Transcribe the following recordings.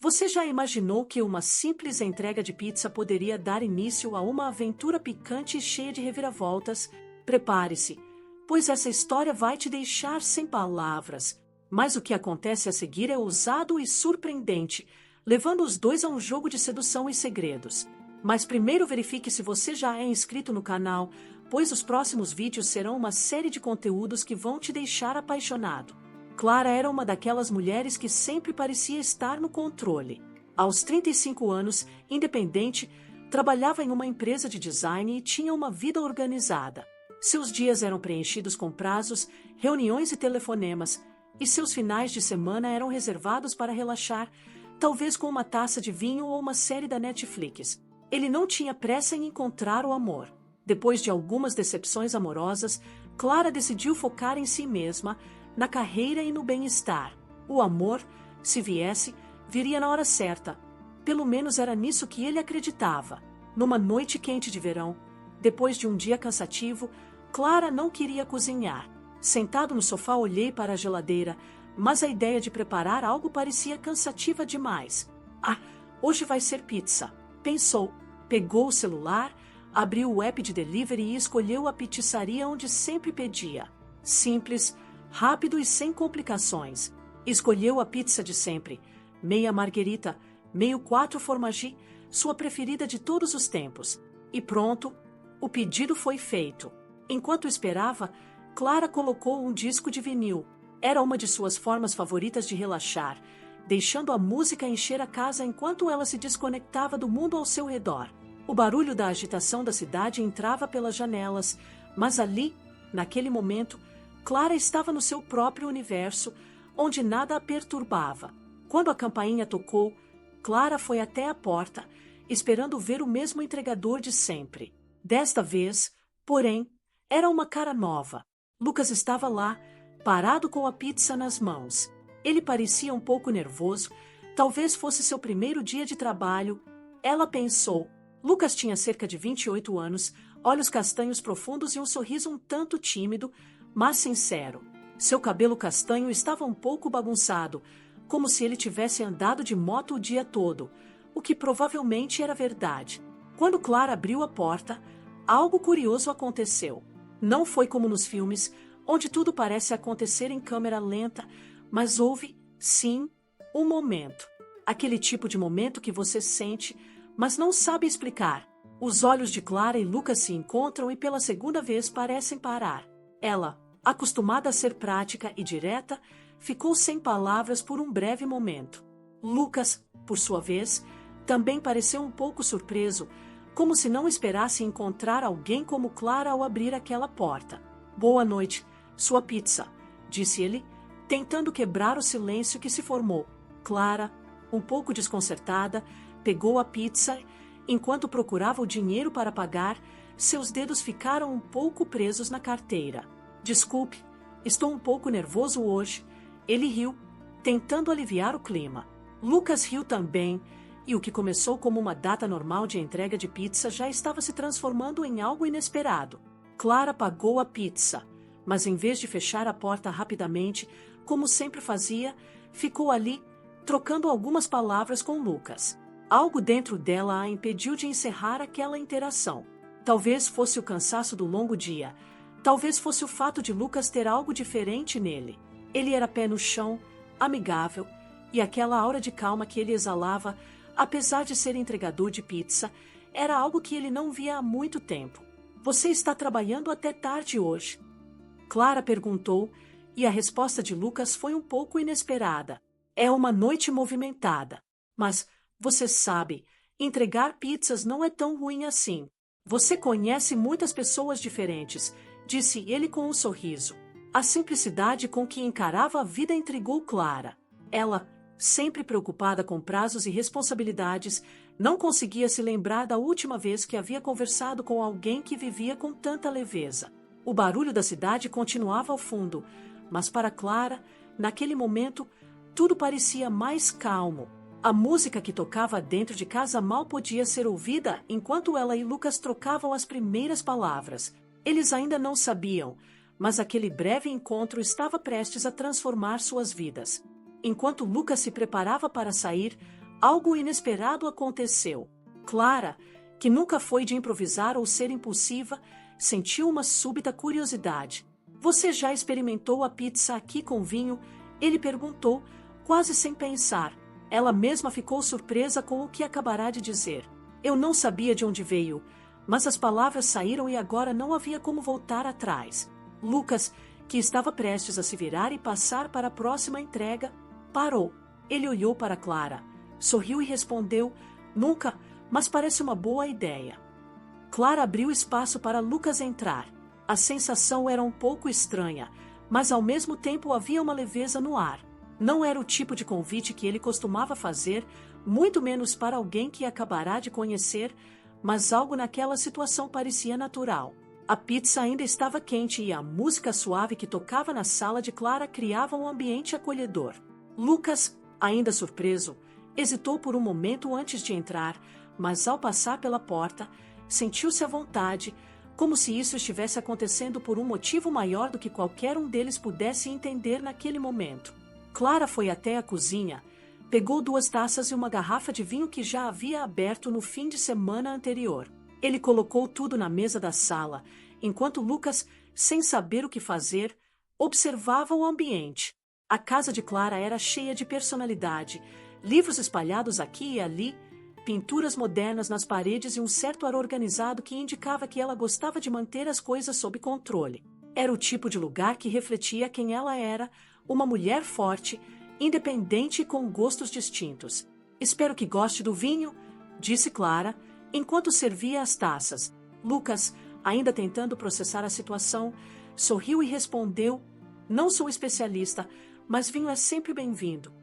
Você já imaginou que uma simples entrega de pizza poderia dar início a uma aventura picante e cheia de reviravoltas? Prepare-se, pois essa história vai te deixar sem palavras. Mas o que acontece a seguir é ousado e surpreendente, levando os dois a um jogo de sedução e segredos. Mas primeiro verifique se você já é inscrito no canal, pois os próximos vídeos serão uma série de conteúdos que vão te deixar apaixonado. Clara era uma daquelas mulheres que sempre parecia estar no controle. Aos 35 anos, independente, trabalhava em uma empresa de design e tinha uma vida organizada. Seus dias eram preenchidos com prazos, reuniões e telefonemas, e seus finais de semana eram reservados para relaxar, talvez com uma taça de vinho ou uma série da Netflix. Ele não tinha pressa em encontrar o amor. Depois de algumas decepções amorosas, Clara decidiu focar em si mesma, na carreira e no bem-estar. O amor, se viesse, viria na hora certa. Pelo menos era nisso que ele acreditava. Numa noite quente de verão, depois de um dia cansativo, Clara não queria cozinhar. Sentado no sofá, olhei para a geladeira, mas a ideia de preparar algo parecia cansativa demais. Ah, hoje vai ser pizza, pensou. Pegou o celular, abriu o app de delivery e escolheu a pizzaria onde sempre pedia. Simples, rápido e sem complicações. Escolheu a pizza de sempre, meia marguerita, meio 4 formaggi, sua preferida de todos os tempos. E pronto, o pedido foi feito. Enquanto esperava, Clara colocou um disco de vinil. Era uma de suas formas favoritas de relaxar, deixando a música encher a casa enquanto ela se desconectava do mundo ao seu redor. O barulho da agitação da cidade entrava pelas janelas, mas ali, naquele momento, Clara estava no seu próprio universo, onde nada a perturbava. Quando a campainha tocou, Clara foi até a porta, esperando ver o mesmo entregador de sempre. Desta vez, porém, era uma cara nova. Lucas estava lá, parado com a pizza nas mãos. Ele parecia um pouco nervoso, talvez fosse seu primeiro dia de trabalho. Ela pensou. Lucas tinha cerca de 28 anos, olhos castanhos profundos e um sorriso um tanto tímido, mas sincero. Seu cabelo castanho estava um pouco bagunçado, como se ele tivesse andado de moto o dia todo, o que provavelmente era verdade. Quando Clara abriu a porta, algo curioso aconteceu. Não foi como nos filmes, onde tudo parece acontecer em câmera lenta, mas houve, sim, um momento. Aquele tipo de momento que você sente, mas não sabe explicar. Os olhos de Clara e Lucas se encontram e pela segunda vez parecem parar. Ela, acostumada a ser prática e direta, ficou sem palavras por um breve momento. Lucas, por sua vez, também pareceu um pouco surpreso, como se não esperasse encontrar alguém como Clara ao abrir aquela porta. "Boa noite, sua pizza", disse ele, tentando quebrar o silêncio que se formou. Clara, um pouco desconcertada, pegou a pizza. Enquanto procurava o dinheiro para pagar, seus dedos ficaram um pouco presos na carteira. "Desculpe, estou um pouco nervoso hoje." Ele riu, tentando aliviar o clima. Lucas riu também, e o que começou como uma data normal de entrega de pizza já estava se transformando em algo inesperado. Clara pagou a pizza, mas em vez de fechar a porta rapidamente, como sempre fazia, ficou ali, trocando algumas palavras com Lucas. Algo dentro dela a impediu de encerrar aquela interação. Talvez fosse o cansaço do longo dia. Talvez fosse o fato de Lucas ter algo diferente nele. Ele era pé no chão, amigável, e aquela aura de calma que ele exalava, apesar de ser entregador de pizza, era algo que ele não via há muito tempo. "Você está trabalhando até tarde hoje?" Clara perguntou, e a resposta de Lucas foi um pouco inesperada. "É uma noite movimentada. Mas, você sabe, entregar pizzas não é tão ruim assim. Você conhece muitas pessoas diferentes", disse ele com um sorriso. A simplicidade com que encarava a vida intrigou Clara. Ela, sempre preocupada com prazos e responsabilidades, não conseguia se lembrar da última vez que havia conversado com alguém que vivia com tanta leveza. O barulho da cidade continuava ao fundo, mas para Clara, naquele momento, tudo parecia mais calmo. A música que tocava dentro de casa mal podia ser ouvida enquanto ela e Lucas trocavam as primeiras palavras. Eles ainda não sabiam, mas aquele breve encontro estava prestes a transformar suas vidas. Enquanto Lucas se preparava para sair, algo inesperado aconteceu. Clara, que nunca foi de improvisar ou ser impulsiva, sentiu uma súbita curiosidade. Você já experimentou a pizza aqui com vinho? Ele perguntou, quase sem pensar. Ela mesma ficou surpresa com o que acabará de dizer. Eu não sabia de onde veio, mas as palavras saíram e agora não havia como voltar atrás. Lucas, que estava prestes a se virar e passar para a próxima entrega, parou. Ele olhou para Clara, sorriu e respondeu, nunca, mas parece uma boa ideia. Clara abriu espaço para Lucas entrar. A sensação era um pouco estranha, mas ao mesmo tempo havia uma leveza no ar. Não era o tipo de convite que ele costumava fazer, muito menos para alguém que acabará de conhecer, mas algo naquela situação parecia natural. A pizza ainda estava quente e a música suave que tocava na sala de Clara criava um ambiente acolhedor. Lucas, ainda surpreso, hesitou por um momento antes de entrar, mas ao passar pela porta, sentiu-se à vontade, como se isso estivesse acontecendo por um motivo maior do que qualquer um deles pudesse entender naquele momento. Clara foi até a cozinha, pegou 2 taças e uma garrafa de vinho que já havia aberto no fim de semana anterior. Ele colocou tudo na mesa da sala, enquanto Lucas, sem saber o que fazer, observava o ambiente. A casa de Clara era cheia de personalidade, livros espalhados aqui e ali, pinturas modernas nas paredes e um certo ar organizado que indicava que ela gostava de manter as coisas sob controle. Era o tipo de lugar que refletia quem ela era, uma mulher forte, independente e com gostos distintos. Espero que goste do vinho, disse Clara, enquanto servia as taças. Lucas, ainda tentando processar a situação, sorriu e respondeu, não sou especialista, mas vinho é sempre bem-vindo.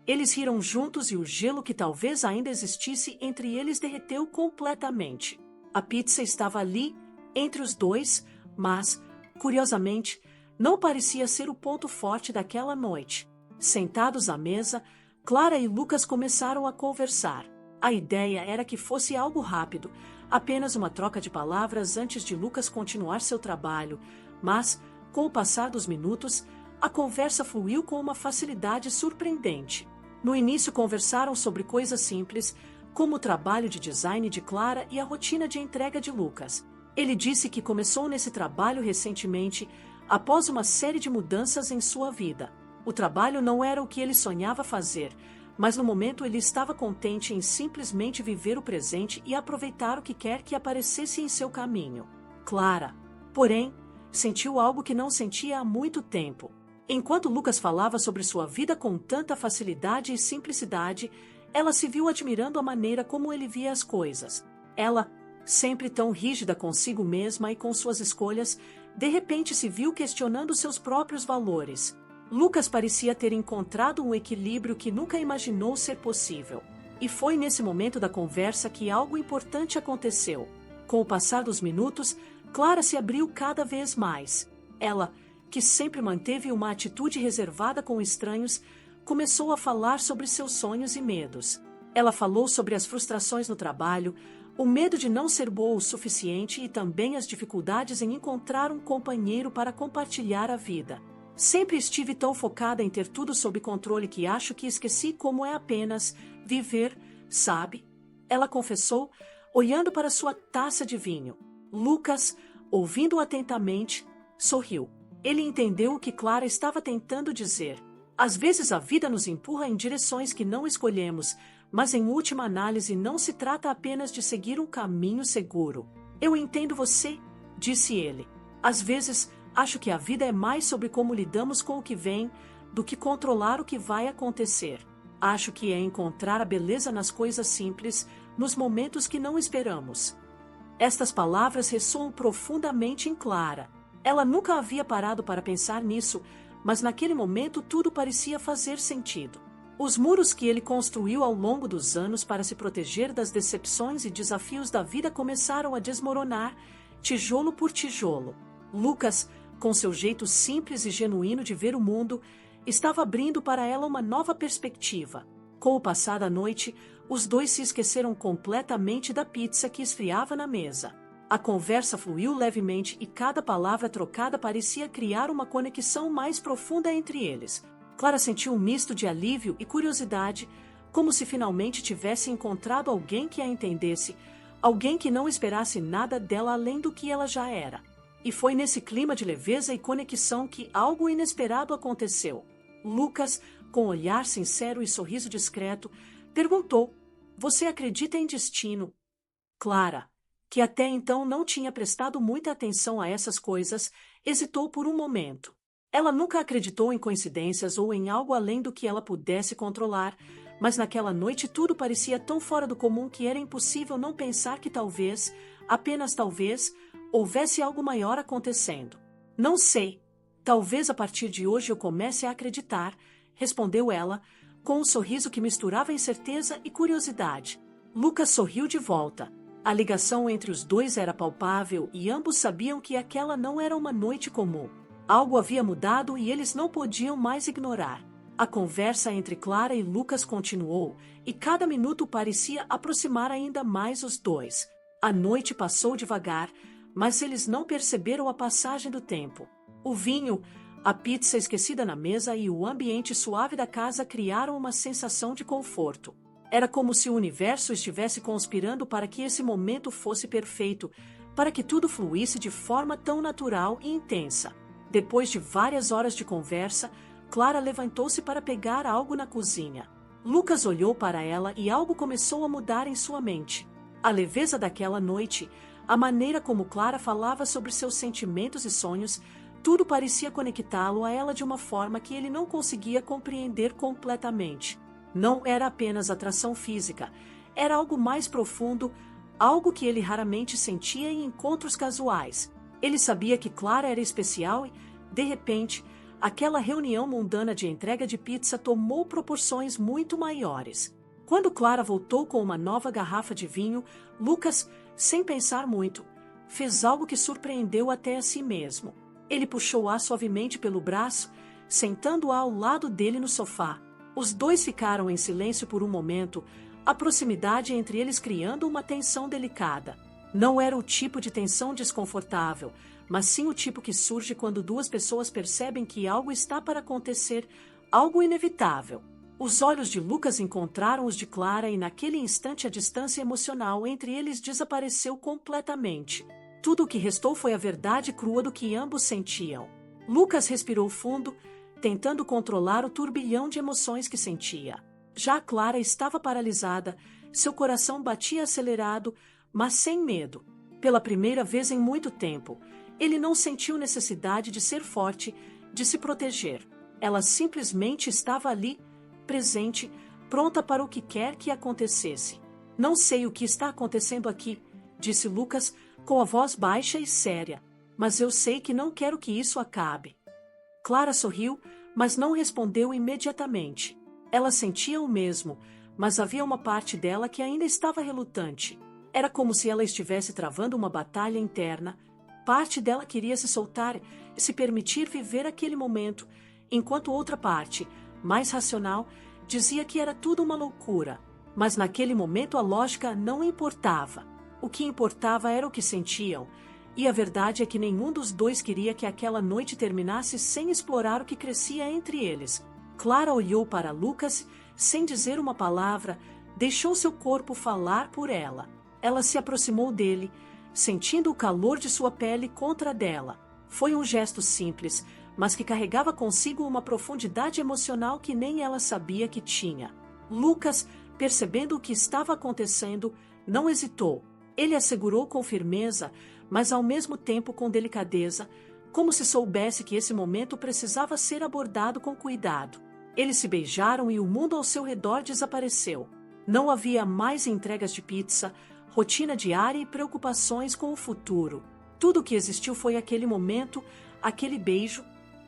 Eles riram juntos e o gelo que talvez ainda existisse entre eles derreteu completamente. A pizza estava ali, entre os dois, mas, curiosamente, não parecia ser o ponto forte daquela noite. Sentados à mesa, Clara e Lucas começaram a conversar. A ideia era que fosse algo rápido, apenas uma troca de palavras antes de Lucas continuar seu trabalho, mas, com o passar dos minutos, a conversa fluiu com uma facilidade surpreendente. No início conversaram sobre coisas simples, como o trabalho de design de Clara e a rotina de entrega de Lucas. Ele disse que começou nesse trabalho recentemente, após uma série de mudanças em sua vida. O trabalho não era o que ele sonhava fazer, mas no momento ele estava contente em simplesmente viver o presente e aproveitar o que quer que aparecesse em seu caminho. Clara, porém, sentiu algo que não sentia há muito tempo. Enquanto Lucas falava sobre sua vida com tanta facilidade e simplicidade, ela se viu admirando a maneira como ele via as coisas. Ela, sempre tão rígida consigo mesma e com suas escolhas, de repente se viu questionando seus próprios valores. Lucas parecia ter encontrado um equilíbrio que nunca imaginou ser possível. E foi nesse momento da conversa que algo importante aconteceu. Com o passar dos minutos, Clara se abriu cada vez mais. Ela, que sempre manteve uma atitude reservada com estranhos, começou a falar sobre seus sonhos e medos. Ela falou sobre as frustrações no trabalho, o medo de não ser boa o suficiente e também as dificuldades em encontrar um companheiro para compartilhar a vida. Sempre estive tão focada em ter tudo sob controle que acho que esqueci como é apenas viver, sabe? Ela confessou, olhando para sua taça de vinho. Lucas, ouvindo atentamente, sorriu. Ele entendeu o que Clara estava tentando dizer. Às vezes a vida nos empurra em direções que não escolhemos, mas em última análise não se trata apenas de seguir um caminho seguro. Eu entendo você, disse ele. Às vezes, acho que a vida é mais sobre como lidamos com o que vem do que controlar o que vai acontecer. Acho que é encontrar a beleza nas coisas simples, nos momentos que não esperamos. Estas palavras ressoam profundamente em Clara. Ela nunca havia parado para pensar nisso, mas naquele momento tudo parecia fazer sentido. Os muros que ele construiu ao longo dos anos para se proteger das decepções e desafios da vida começaram a desmoronar, tijolo por tijolo. Lucas, com seu jeito simples e genuíno de ver o mundo, estava abrindo para ela uma nova perspectiva. Com o passar da noite, os dois se esqueceram completamente da pizza que esfriava na mesa. A conversa fluiu levemente e cada palavra trocada parecia criar uma conexão mais profunda entre eles. Clara sentiu um misto de alívio e curiosidade, como se finalmente tivesse encontrado alguém que a entendesse, alguém que não esperasse nada dela além do que ela já era. E foi nesse clima de leveza e conexão que algo inesperado aconteceu. Lucas, com olhar sincero e sorriso discreto, perguntou: "Você acredita em destino?" Clara, que até então não tinha prestado muita atenção a essas coisas, hesitou por um momento. Ela nunca acreditou em coincidências ou em algo além do que ela pudesse controlar, mas naquela noite tudo parecia tão fora do comum que era impossível não pensar que talvez, apenas talvez, houvesse algo maior acontecendo. "Não sei. Talvez a partir de hoje eu comece a acreditar", respondeu ela, com um sorriso que misturava incerteza e curiosidade. Lucas sorriu de volta. A ligação entre os dois era palpável e ambos sabiam que aquela não era uma noite comum. Algo havia mudado e eles não podiam mais ignorar. A conversa entre Clara e Lucas continuou, e cada minuto parecia aproximar ainda mais os dois. A noite passou devagar, mas eles não perceberam a passagem do tempo. O vinho, a pizza esquecida na mesa e o ambiente suave da casa criaram uma sensação de conforto. Era como se o universo estivesse conspirando para que esse momento fosse perfeito, para que tudo fluísse de forma tão natural e intensa. Depois de várias horas de conversa, Clara levantou-se para pegar algo na cozinha. Lucas olhou para ela e algo começou a mudar em sua mente. A leveza daquela noite, a maneira como Clara falava sobre seus sentimentos e sonhos, tudo parecia conectá-lo a ela de uma forma que ele não conseguia compreender completamente. Não era apenas atração física, era algo mais profundo, algo que ele raramente sentia em encontros casuais. Ele sabia que Clara era especial e, de repente, aquela reunião mundana de entrega de pizza tomou proporções muito maiores. Quando Clara voltou com uma nova garrafa de vinho, Lucas, sem pensar muito, fez algo que surpreendeu até a si mesmo. Ele puxou-a suavemente pelo braço, sentando-a ao lado dele no sofá. Os dois ficaram em silêncio por um momento, a proximidade entre eles criando uma tensão delicada. Não era o tipo de tensão desconfortável, mas sim o tipo que surge quando duas pessoas percebem que algo está para acontecer, algo inevitável. Os olhos de Lucas encontraram os de Clara e naquele instante a distância emocional entre eles desapareceu completamente. Tudo o que restou foi a verdade crua do que ambos sentiam. Lucas respirou fundo, tentando controlar o turbilhão de emoções que sentia. Já Clara estava paralisada, seu coração batia acelerado, mas sem medo. Pela primeira vez em muito tempo, ele não sentiu necessidade de ser forte, de se proteger. Ela simplesmente estava ali, presente, pronta para o que quer que acontecesse. "Não sei o que está acontecendo aqui", disse Lucas, com a voz baixa e séria, "mas eu sei que não quero que isso acabe." Clara sorriu, mas não respondeu imediatamente. Ela sentia o mesmo, mas havia uma parte dela que ainda estava relutante. Era como se ela estivesse travando uma batalha interna. Parte dela queria se soltar e se permitir viver aquele momento, enquanto outra parte, mais racional, dizia que era tudo uma loucura. Mas naquele momento a lógica não importava. O que importava era o que sentiam, e a verdade é que nenhum dos dois queria que aquela noite terminasse sem explorar o que crescia entre eles. Clara olhou para Lucas, sem dizer uma palavra, deixou seu corpo falar por ela. Ela se aproximou dele, sentindo o calor de sua pele contra a dela. Foi um gesto simples, mas que carregava consigo uma profundidade emocional que nem ela sabia que tinha. Lucas, percebendo o que estava acontecendo, não hesitou. Ele a segurou com firmeza, mas ao mesmo tempo com delicadeza, como se soubesse que esse momento precisava ser abordado com cuidado. Eles se beijaram e o mundo ao seu redor desapareceu. Não havia mais entregas de pizza, rotina diária e preocupações com o futuro. Tudo o que existiu foi aquele momento, aquele beijo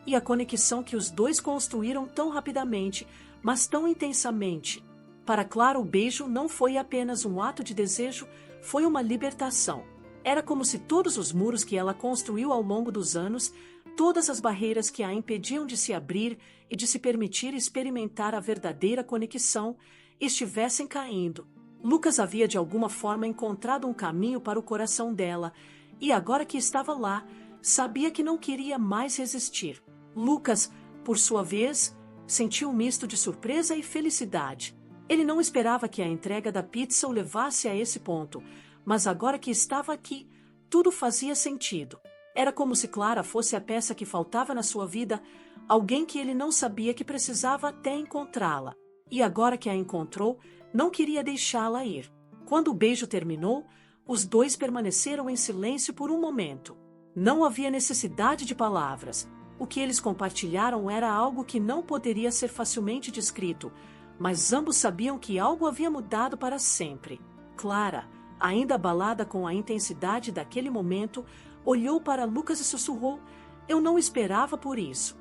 e a conexão que os dois construíram tão rapidamente, mas tão intensamente. Para Clara, o beijo não foi apenas um ato de desejo, foi uma libertação. Era como se todos os muros que ela construiu ao longo dos anos, todas as barreiras que a impediam de se abrir e de se permitir experimentar a verdadeira conexão, estivessem caindo. Lucas havia de alguma forma encontrado um caminho para o coração dela, e agora que estava lá, sabia que não queria mais resistir. Lucas, por sua vez, sentiu um misto de surpresa e felicidade. Ele não esperava que a entrega da pizza o levasse a esse ponto, mas agora que estava aqui, tudo fazia sentido. Era como se Clara fosse a peça que faltava na sua vida, alguém que ele não sabia que precisava até encontrá-la. E agora que a encontrou, não queria deixá-la ir. Quando o beijo terminou, os dois permaneceram em silêncio por um momento. Não havia necessidade de palavras. O que eles compartilharam era algo que não poderia ser facilmente descrito, mas ambos sabiam que algo havia mudado para sempre. Clara, ainda abalada com a intensidade daquele momento, olhou para Lucas e sussurrou: "Eu não esperava por isso."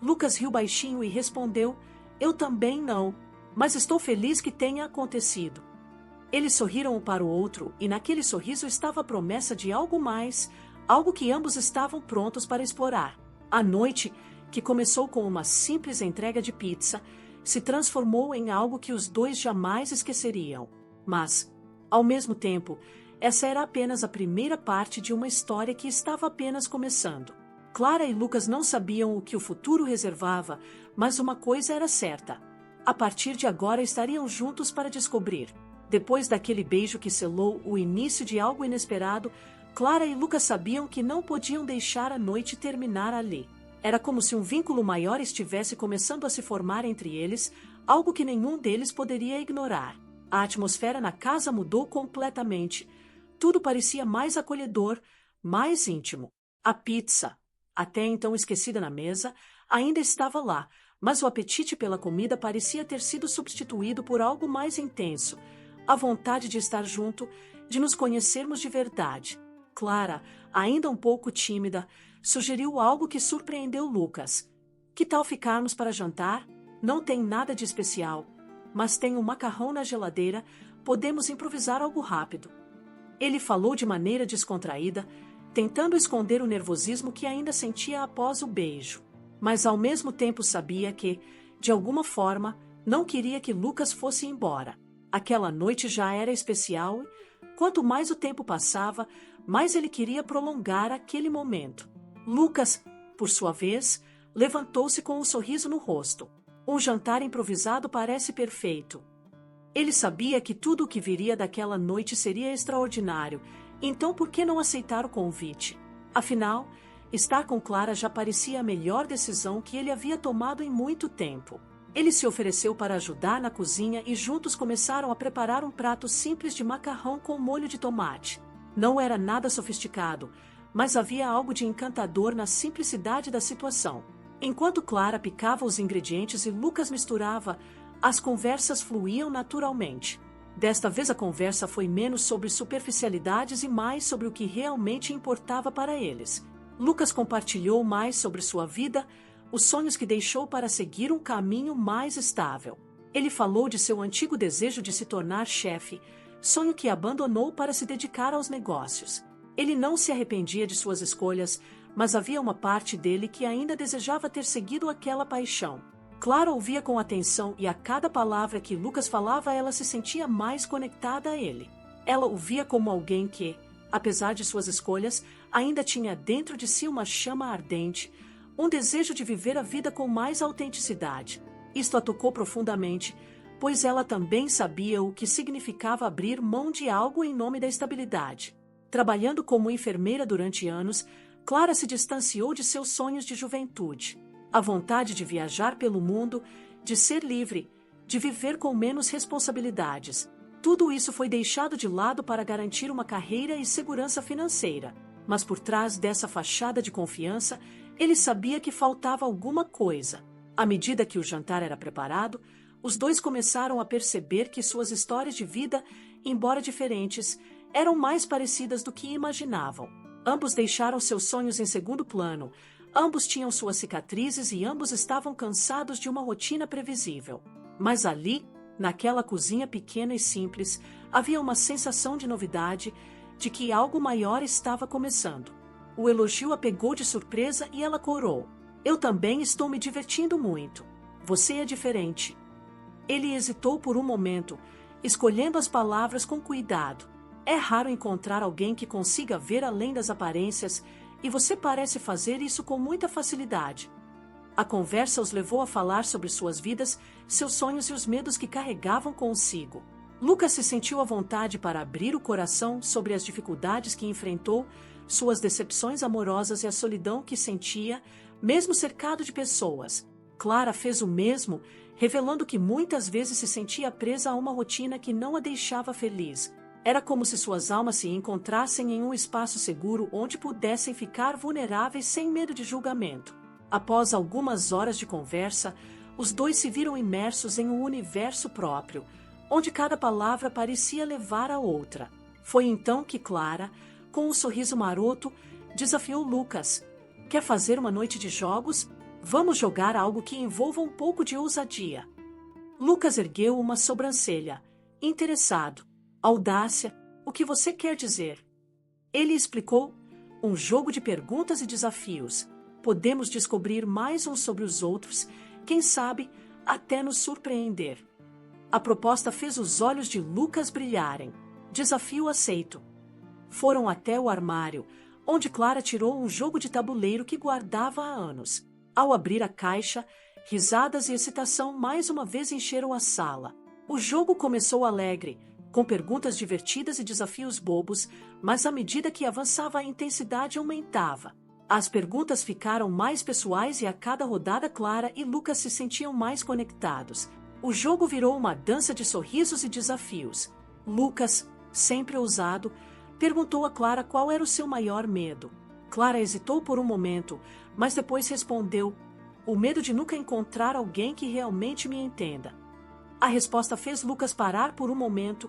Lucas riu baixinho e respondeu: "Eu também não, mas estou feliz que tenha acontecido." Eles sorriram um para o outro e naquele sorriso estava a promessa de algo mais, algo que ambos estavam prontos para explorar. A noite, que começou com uma simples entrega de pizza, se transformou em algo que os dois jamais esqueceriam. Mas, ao mesmo tempo, essa era apenas a primeira parte de uma história que estava apenas começando. Clara e Lucas não sabiam o que o futuro reservava, mas uma coisa era certa: a partir de agora estariam juntos para descobrir. Depois daquele beijo que selou o início de algo inesperado, Clara e Lucas sabiam que não podiam deixar a noite terminar ali. Era como se um vínculo maior estivesse começando a se formar entre eles, algo que nenhum deles poderia ignorar. A atmosfera na casa mudou completamente. Tudo parecia mais acolhedor, mais íntimo. A pizza, até então esquecida na mesa, ainda estava lá, mas o apetite pela comida parecia ter sido substituído por algo mais intenso: a vontade de estar junto, de nos conhecermos de verdade. Clara, ainda um pouco tímida, sugeriu algo que surpreendeu Lucas. "Que tal ficarmos para jantar? Não tem nada de especial, mas tem um macarrão na geladeira, podemos improvisar algo rápido." Ele falou de maneira descontraída, tentando esconder o nervosismo que ainda sentia após o beijo. Mas ao mesmo tempo sabia que, de alguma forma, não queria que Lucas fosse embora. Aquela noite já era especial e, quanto mais o tempo passava, mais ele queria prolongar aquele momento. Lucas, por sua vez, levantou-se com um sorriso no rosto. Um jantar improvisado parece perfeito. Ele sabia que tudo o que viria daquela noite seria extraordinário, então por que não aceitar o convite? Afinal, estar com Clara já parecia a melhor decisão que ele havia tomado em muito tempo. Ele se ofereceu para ajudar na cozinha e juntos começaram a preparar um prato simples de macarrão com molho de tomate. Não era nada sofisticado, mas havia algo de encantador na simplicidade da situação. Enquanto Clara picava os ingredientes e Lucas misturava, as conversas fluíam naturalmente. Desta vez a conversa foi menos sobre superficialidades e mais sobre o que realmente importava para eles. Lucas compartilhou mais sobre sua vida, os sonhos que deixou para seguir um caminho mais estável. Ele falou de seu antigo desejo de se tornar chefe, sonho que abandonou para se dedicar aos negócios. Ele não se arrependia de suas escolhas, mas havia uma parte dele que ainda desejava ter seguido aquela paixão. Clara ouvia com atenção e a cada palavra que Lucas falava ela se sentia mais conectada a ele. Ela o via como alguém que, apesar de suas escolhas, ainda tinha dentro de si uma chama ardente, um desejo de viver a vida com mais autenticidade. Isto a tocou profundamente, pois ela também sabia o que significava abrir mão de algo em nome da estabilidade. Trabalhando como enfermeira durante anos, Clara se distanciou de seus sonhos de juventude. A vontade de viajar pelo mundo, de ser livre, de viver com menos responsabilidades. Tudo isso foi deixado de lado para garantir uma carreira e segurança financeira. Mas por trás dessa fachada de confiança, ele sabia que faltava alguma coisa. À medida que o jantar era preparado, os dois começaram a perceber que suas histórias de vida, embora diferentes, eram mais parecidas do que imaginavam. Ambos deixaram seus sonhos em segundo plano, ambos tinham suas cicatrizes e ambos estavam cansados de uma rotina previsível. Mas ali, naquela cozinha pequena e simples, havia uma sensação de novidade, de que algo maior estava começando. O elogio a pegou de surpresa e ela corou. "Eu também estou me divertindo muito. Você é diferente." Ele hesitou por um momento, escolhendo as palavras com cuidado. "É raro encontrar alguém que consiga ver além das aparências, e você parece fazer isso com muita facilidade." A conversa os levou a falar sobre suas vidas, seus sonhos e os medos que carregavam consigo. Lucas se sentiu à vontade para abrir o coração sobre as dificuldades que enfrentou, suas decepções amorosas e a solidão que sentia, mesmo cercado de pessoas. Clara fez o mesmo, revelando que muitas vezes se sentia presa a uma rotina que não a deixava feliz. Era como se suas almas se encontrassem em um espaço seguro onde pudessem ficar vulneráveis sem medo de julgamento. Após algumas horas de conversa, os dois se viram imersos em um universo próprio, onde cada palavra parecia levar a outra. Foi então que Clara, com um sorriso maroto, desafiou Lucas. Quer fazer uma noite de jogos? Vamos jogar algo que envolva um pouco de ousadia. Lucas ergueu uma sobrancelha, interessado. Audácia, o que você quer dizer? Ele explicou, um jogo de perguntas e desafios. Podemos descobrir mais uns sobre os outros, quem sabe, até nos surpreender. A proposta fez os olhos de Lucas brilharem. Desafio aceito. Foram até o armário, onde Clara tirou um jogo de tabuleiro que guardava há anos. Ao abrir a caixa, risadas e excitação mais uma vez encheram a sala. O jogo começou alegre, com perguntas divertidas e desafios bobos, mas à medida que avançava a intensidade aumentava. As perguntas ficaram mais pessoais e a cada rodada Clara e Lucas se sentiam mais conectados. O jogo virou uma dança de sorrisos e desafios. Lucas, sempre ousado, perguntou a Clara qual era o seu maior medo. Clara hesitou por um momento, mas depois respondeu: o medo de nunca encontrar alguém que realmente me entenda. A resposta fez Lucas parar por um momento,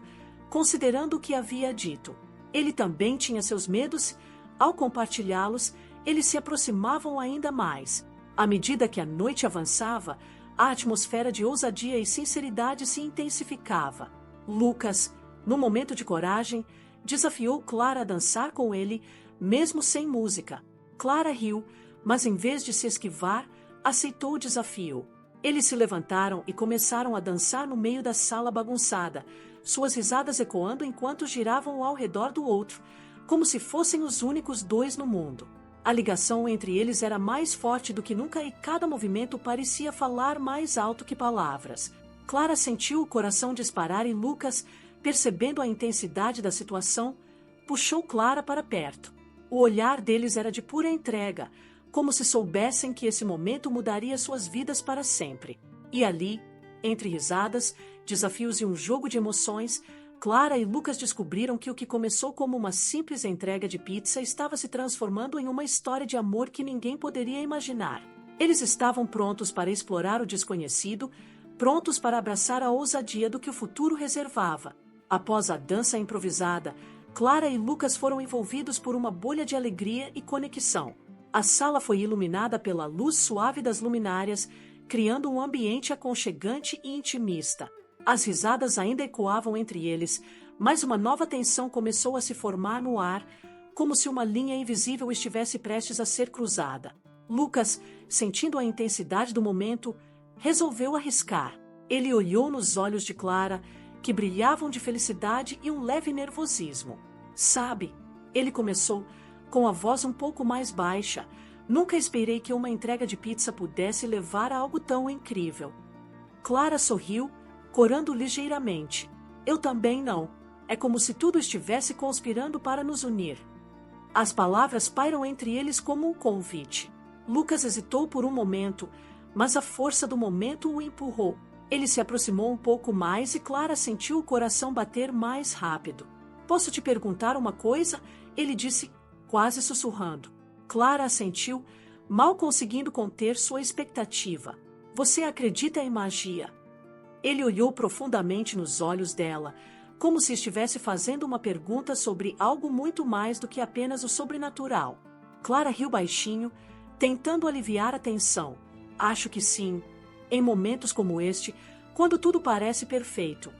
considerando o que havia dito. Ele também tinha seus medos. Ao compartilhá-los, eles se aproximavam ainda mais. À medida que a noite avançava, a atmosfera de ousadia e sinceridade se intensificava. Lucas, num momento de coragem, desafiou Clara a dançar com ele, mesmo sem música. Clara riu, mas em vez de se esquivar, aceitou o desafio. Eles se levantaram e começaram a dançar no meio da sala bagunçada, suas risadas ecoando enquanto giravam ao redor do outro, como se fossem os únicos dois no mundo. A ligação entre eles era mais forte do que nunca e cada movimento parecia falar mais alto que palavras. Clara sentiu o coração disparar e Lucas, percebendo a intensidade da situação, puxou Clara para perto. O olhar deles era de pura entrega, como se soubessem que esse momento mudaria suas vidas para sempre. E ali, entre risadas, desafios e um jogo de emoções, Clara e Lucas descobriram que o que começou como uma simples entrega de pizza estava se transformando em uma história de amor que ninguém poderia imaginar. Eles estavam prontos para explorar o desconhecido, prontos para abraçar a ousadia do que o futuro reservava. Após a dança improvisada, Clara e Lucas foram envolvidos por uma bolha de alegria e conexão. A sala foi iluminada pela luz suave das luminárias, criando um ambiente aconchegante e intimista. As risadas ainda ecoavam entre eles, mas uma nova tensão começou a se formar no ar, como se uma linha invisível estivesse prestes a ser cruzada. Lucas, sentindo a intensidade do momento, resolveu arriscar. Ele olhou nos olhos de Clara, que brilhavam de felicidade e um leve nervosismo. Sabe, ele começou, com a voz um pouco mais baixa, nunca esperei que uma entrega de pizza pudesse levar a algo tão incrível. Clara sorriu, corando ligeiramente. Eu também não. É como se tudo estivesse conspirando para nos unir. As palavras pairam entre eles como um convite. Lucas hesitou por um momento, mas a força do momento o empurrou. Ele se aproximou um pouco mais e Clara sentiu o coração bater mais rápido. Posso te perguntar uma coisa? Ele disse, quase sussurrando. Clara assentiu, mal conseguindo conter sua expectativa. Você acredita em magia? Ele olhou profundamente nos olhos dela, como se estivesse fazendo uma pergunta sobre algo muito mais do que apenas o sobrenatural. Clara riu baixinho, tentando aliviar a tensão. Acho que sim. Em momentos como este, quando tudo parece perfeito.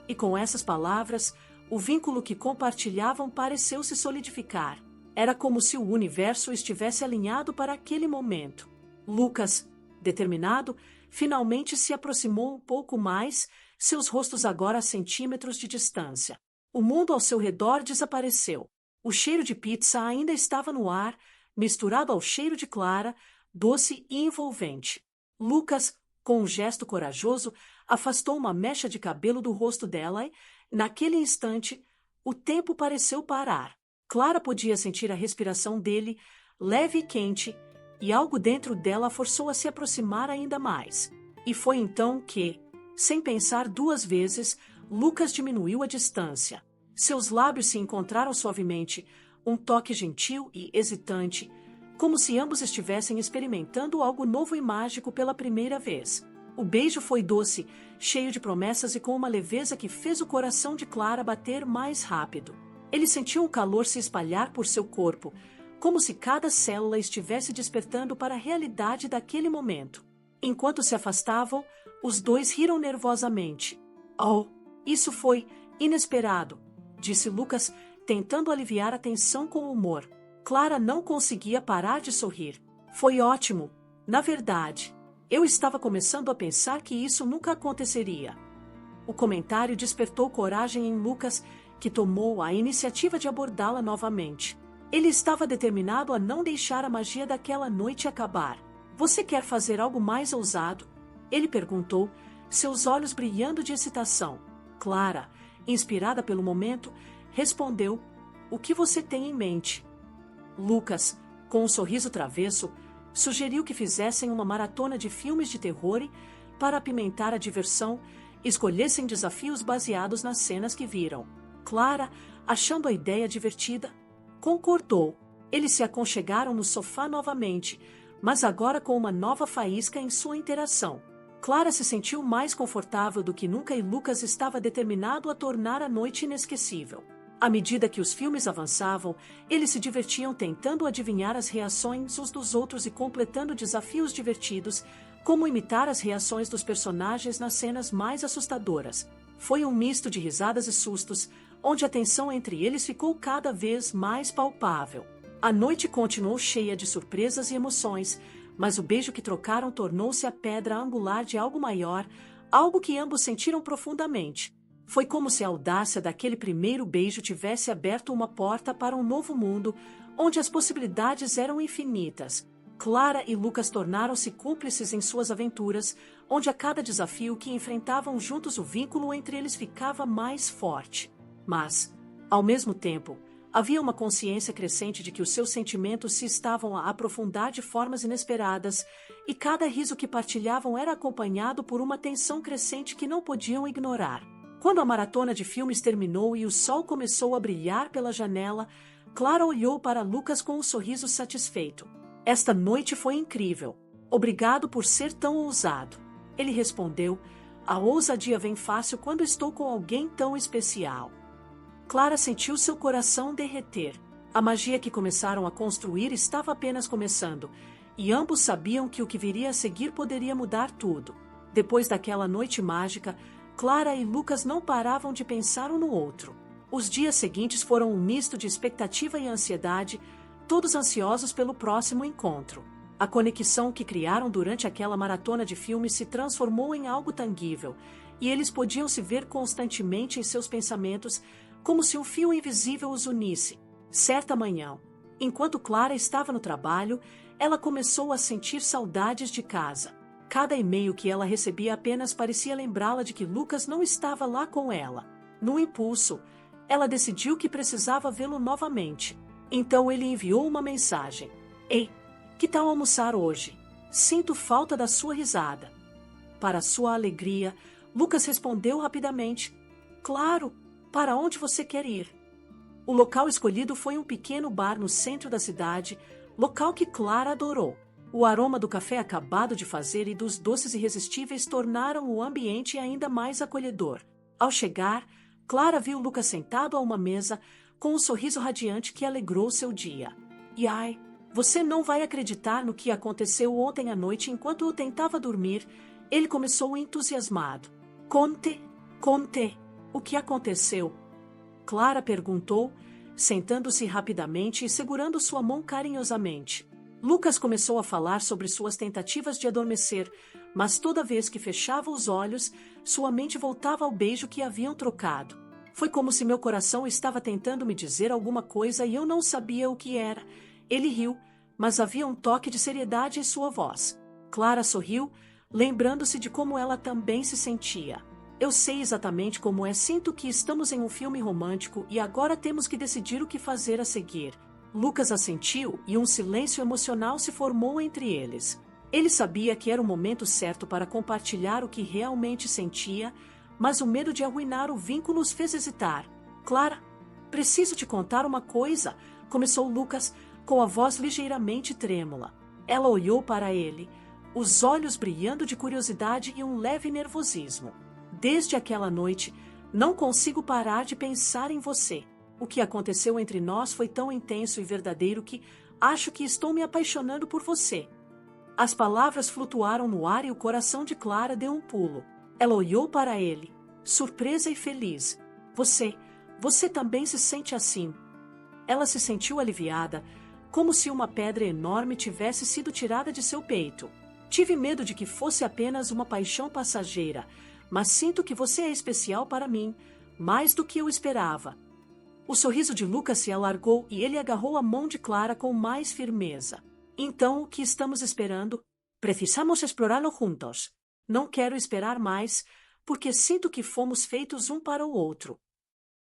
E com essas palavras, o vínculo que compartilhavam pareceu se solidificar. Era como se o universo estivesse alinhado para aquele momento. Lucas, determinado, finalmente se aproximou um pouco mais, seus rostos agora a centímetros de distância. O mundo ao seu redor desapareceu. O cheiro de pizza ainda estava no ar, misturado ao cheiro de Clara, doce e envolvente. Lucas, com um gesto corajoso, afastou uma mecha de cabelo do rosto dela e, naquele instante, o tempo pareceu parar. Clara podia sentir a respiração dele, leve e quente, e algo dentro dela a forçou a se aproximar ainda mais. E foi então que, sem pensar duas vezes, Lucas diminuiu a distância. Seus lábios se encontraram suavemente, um toque gentil e hesitante, como se ambos estivessem experimentando algo novo e mágico pela primeira vez. O beijo foi doce, cheio de promessas e com uma leveza que fez o coração de Clara bater mais rápido. Ele sentiu um calor se espalhar por seu corpo, como se cada célula estivesse despertando para a realidade daquele momento. Enquanto se afastavam, os dois riram nervosamente. Oh, isso foi inesperado, disse Lucas, tentando aliviar a tensão com humor. Clara não conseguia parar de sorrir. Foi ótimo. Na verdade, eu estava começando a pensar que isso nunca aconteceria. O comentário despertou coragem em Lucas, que tomou a iniciativa de abordá-la novamente. Ele estava determinado a não deixar a magia daquela noite acabar. Você quer fazer algo mais ousado? Ele perguntou, seus olhos brilhando de excitação. Clara, inspirada pelo momento, respondeu, o que você tem em mente? Lucas, com um sorriso travesso, sugeriu que fizessem uma maratona de filmes de terror e, para apimentar a diversão, escolhessem desafios baseados nas cenas que viram. Clara, achando a ideia divertida, concordou. Eles se aconchegaram no sofá novamente, mas agora com uma nova faísca em sua interação. Clara se sentiu mais confortável do que nunca e Lucas estava determinado a tornar a noite inesquecível. À medida que os filmes avançavam, eles se divertiam tentando adivinhar as reações uns dos outros e completando desafios divertidos, como imitar as reações dos personagens nas cenas mais assustadoras. Foi um misto de risadas e sustos, onde a tensão entre eles ficou cada vez mais palpável. A noite continuou cheia de surpresas e emoções, mas o beijo que trocaram tornou-se a pedra angular de algo maior, algo que ambos sentiram profundamente. Foi como se a audácia daquele primeiro beijo tivesse aberto uma porta para um novo mundo, onde as possibilidades eram infinitas. Clara e Lucas tornaram-se cúmplices em suas aventuras, onde a cada desafio que enfrentavam juntos o vínculo entre eles ficava mais forte. Mas, ao mesmo tempo, havia uma consciência crescente de que os seus sentimentos se estavam a aprofundar de formas inesperadas, e cada riso que partilhavam era acompanhado por uma tensão crescente que não podiam ignorar. Quando a maratona de filmes terminou e o sol começou a brilhar pela janela, Clara olhou para Lucas com um sorriso satisfeito. Esta noite foi incrível. Obrigado por ser tão ousado. Ele respondeu, a ousadia vem fácil quando estou com alguém tão especial. Clara sentiu seu coração derreter. A magia que começaram a construir estava apenas começando, e ambos sabiam que o que viria a seguir poderia mudar tudo. Depois daquela noite mágica, Clara e Lucas não paravam de pensar um no outro. Os dias seguintes foram um misto de expectativa e ansiedade, todos ansiosos pelo próximo encontro. A conexão que criaram durante aquela maratona de filmes se transformou em algo tangível, e eles podiam se ver constantemente em seus pensamentos, como se um fio invisível os unisse. Certa manhã, enquanto Clara estava no trabalho, ela começou a sentir saudades de casa. Cada e-mail que ela recebia apenas parecia lembrá-la de que Lucas não estava lá com ela. No impulso, ela decidiu que precisava vê-lo novamente. Então ele enviou uma mensagem. Ei, que tal almoçar hoje? Sinto falta da sua risada. Para sua alegria, Lucas respondeu rapidamente. Claro, para onde você quer ir? O local escolhido foi um pequeno bar no centro da cidade, local que Clara adorou. O aroma do café acabado de fazer e dos doces irresistíveis tornaram o ambiente ainda mais acolhedor. Ao chegar, Clara viu Lucas sentado a uma mesa, com um sorriso radiante que alegrou seu dia. E ai, você não vai acreditar no que aconteceu ontem à noite enquanto eu tentava dormir. Ele começou entusiasmado. Conte, o que aconteceu? Clara perguntou, sentando-se rapidamente e segurando sua mão carinhosamente. Lucas começou a falar sobre suas tentativas de adormecer, mas toda vez que fechava os olhos, sua mente voltava ao beijo que haviam trocado. Foi como se meu coração estava tentando me dizer alguma coisa e eu não sabia o que era. Ele riu, mas havia um toque de seriedade em sua voz. Clara sorriu, lembrando-se de como ela também se sentia. Eu sei exatamente como é. Sinto que estamos em um filme romântico e agora temos que decidir o que fazer a seguir. Lucas assentiu e um silêncio emocional se formou entre eles. Ele sabia que era o momento certo para compartilhar o que realmente sentia, mas o medo de arruinar o vínculo os fez hesitar. Clara, preciso te contar uma coisa, começou Lucas, com a voz ligeiramente trêmula. Ela olhou para ele, os olhos brilhando de curiosidade e um leve nervosismo. Desde aquela noite, não consigo parar de pensar em você. O que aconteceu entre nós foi tão intenso e verdadeiro que acho que estou me apaixonando por você. As palavras flutuaram no ar e o coração de Clara deu um pulo. Ela olhou para ele, surpresa e feliz. Você também se sente assim? Ela se sentiu aliviada, como se uma pedra enorme tivesse sido tirada de seu peito. Tive medo de que fosse apenas uma paixão passageira, mas sinto que você é especial para mim, mais do que eu esperava. O sorriso de Lucas se alargou e ele agarrou a mão de Clara com mais firmeza. Então, o que estamos esperando? Precisamos explorá-lo juntos. Não quero esperar mais, porque sinto que fomos feitos um para o outro.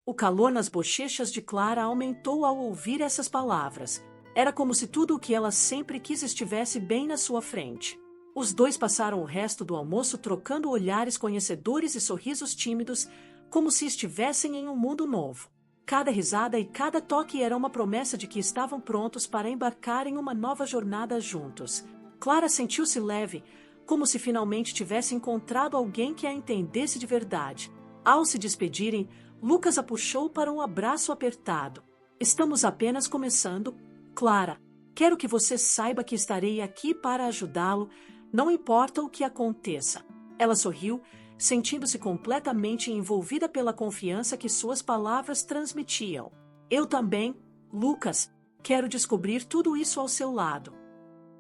O calor nas bochechas de Clara aumentou ao ouvir essas palavras. Era como se tudo o que ela sempre quis estivesse bem na sua frente. Os dois passaram o resto do almoço trocando olhares conhecedores e sorrisos tímidos, como se estivessem em um mundo novo. Cada risada e cada toque era uma promessa de que estavam prontos para embarcar em uma nova jornada juntos. Clara sentiu-se leve, como se finalmente tivesse encontrado alguém que a entendesse de verdade. Ao se despedirem, Lucas a puxou para um abraço apertado. Estamos apenas começando. Clara, quero que você saiba que estarei aqui para ajudá-lo, não importa o que aconteça. Ela sorriu, sentindo-se completamente envolvida pela confiança que suas palavras transmitiam. Eu também, Lucas, quero descobrir tudo isso ao seu lado.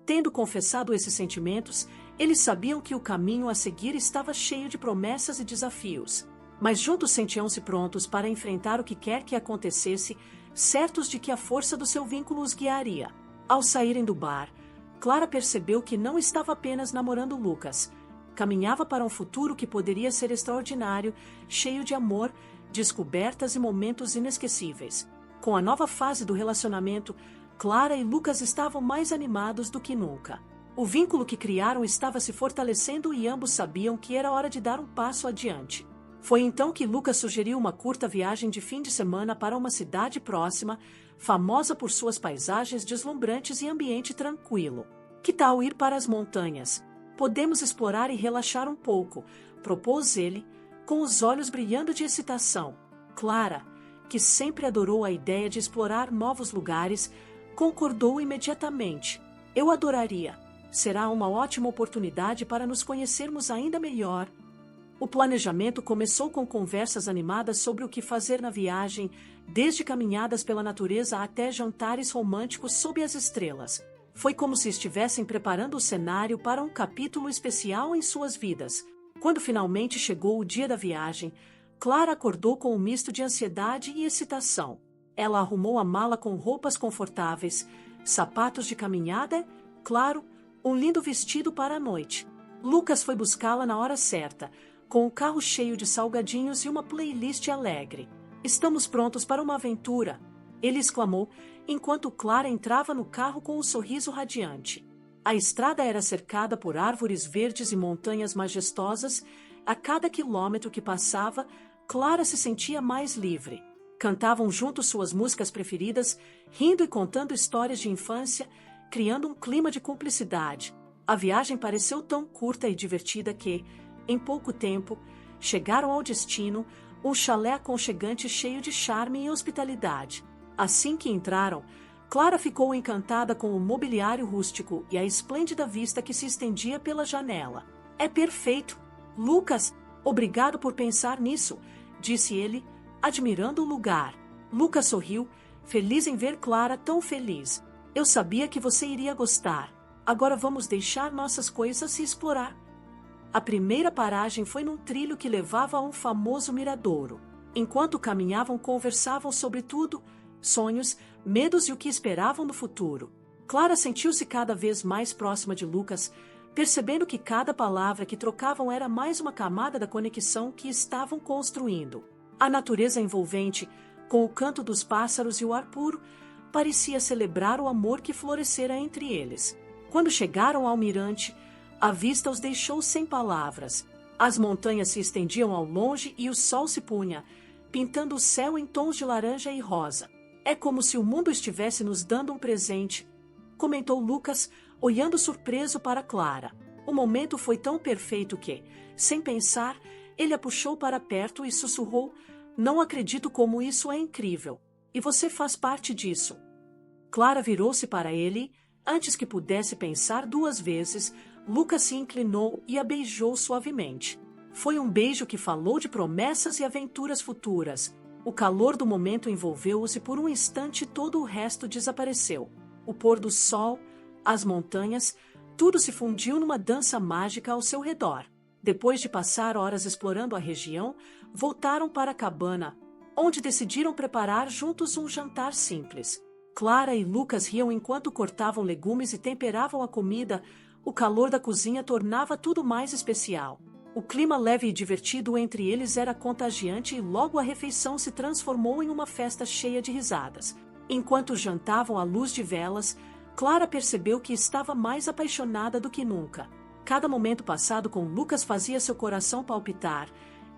Tendo confessado esses sentimentos, eles sabiam que o caminho a seguir estava cheio de promessas e desafios. Mas juntos sentiam-se prontos para enfrentar o que quer que acontecesse, certos de que a força do seu vínculo os guiaria. Ao saírem do bar, Clara percebeu que não estava apenas namorando Lucas. Caminhava para um futuro que poderia ser extraordinário, cheio de amor, descobertas e momentos inesquecíveis. Com a nova fase do relacionamento, Clara e Lucas estavam mais animados do que nunca. O vínculo que criaram estava se fortalecendo e ambos sabiam que era hora de dar um passo adiante. Foi então que Lucas sugeriu uma curta viagem de fim de semana para uma cidade próxima, famosa por suas paisagens deslumbrantes e ambiente tranquilo. Que tal ir para as montanhas? Podemos explorar e relaxar um pouco, propôs ele, com os olhos brilhando de excitação. Clara, que sempre adorou a ideia de explorar novos lugares, concordou imediatamente. Eu adoraria. Será uma ótima oportunidade para nos conhecermos ainda melhor. O planejamento começou com conversas animadas sobre o que fazer na viagem, desde caminhadas pela natureza até jantares românticos sob as estrelas. Foi como se estivessem preparando o cenário para um capítulo especial em suas vidas. Quando finalmente chegou o dia da viagem, Clara acordou com um misto de ansiedade e excitação. Ela arrumou a mala com roupas confortáveis, sapatos de caminhada, claro, um lindo vestido para a noite. Lucas foi buscá-la na hora certa, com o carro cheio de salgadinhos e uma playlist alegre. Estamos prontos para uma aventura, ele exclamou, enquanto Clara entrava no carro com um sorriso radiante. A estrada era cercada por árvores verdes e montanhas majestosas. A cada quilômetro que passava, Clara se sentia mais livre. Cantavam juntos suas músicas preferidas, rindo e contando histórias de infância, criando um clima de cumplicidade. A viagem pareceu tão curta e divertida que, em pouco tempo, chegaram ao destino, um chalé aconchegante cheio de charme e hospitalidade. Assim que entraram, Clara ficou encantada com o mobiliário rústico e a esplêndida vista que se estendia pela janela. É perfeito! Lucas, obrigado por pensar nisso, disse ele, admirando o lugar. Lucas sorriu, feliz em ver Clara tão feliz. Eu sabia que você iria gostar. Agora vamos deixar nossas coisas e explorar. A primeira paragem foi num trilho que levava a um famoso miradouro. Enquanto caminhavam, conversavam sobre tudo, sonhos, medos e o que esperavam no futuro. Clara sentiu-se cada vez mais próxima de Lucas, percebendo que cada palavra que trocavam era mais uma camada da conexão que estavam construindo. A natureza envolvente, com o canto dos pássaros e o ar puro, parecia celebrar o amor que florescera entre eles. Quando chegaram ao mirante, a vista os deixou sem palavras. As montanhas se estendiam ao longe e o sol se punha, pintando o céu em tons de laranja e rosa. É como se o mundo estivesse nos dando um presente, comentou Lucas, olhando surpreso para Clara. O momento foi tão perfeito que, sem pensar, ele a puxou para perto e sussurrou: "Não acredito como isso é incrível. E você faz parte disso." Clara virou-se para ele. Antes que pudesse pensar duas vezes, Lucas se inclinou e a beijou suavemente. Foi um beijo que falou de promessas e aventuras futuras. O calor do momento envolveu-os e por um instante todo o resto desapareceu. O pôr do sol, as montanhas, tudo se fundiu numa dança mágica ao seu redor. Depois de passar horas explorando a região, voltaram para a cabana, onde decidiram preparar juntos um jantar simples. Clara e Lucas riam enquanto cortavam legumes e temperavam a comida. O calor da cozinha tornava tudo mais especial. O clima leve e divertido entre eles era contagiante e logo a refeição se transformou em uma festa cheia de risadas. Enquanto jantavam à luz de velas, Clara percebeu que estava mais apaixonada do que nunca. Cada momento passado com Lucas fazia seu coração palpitar,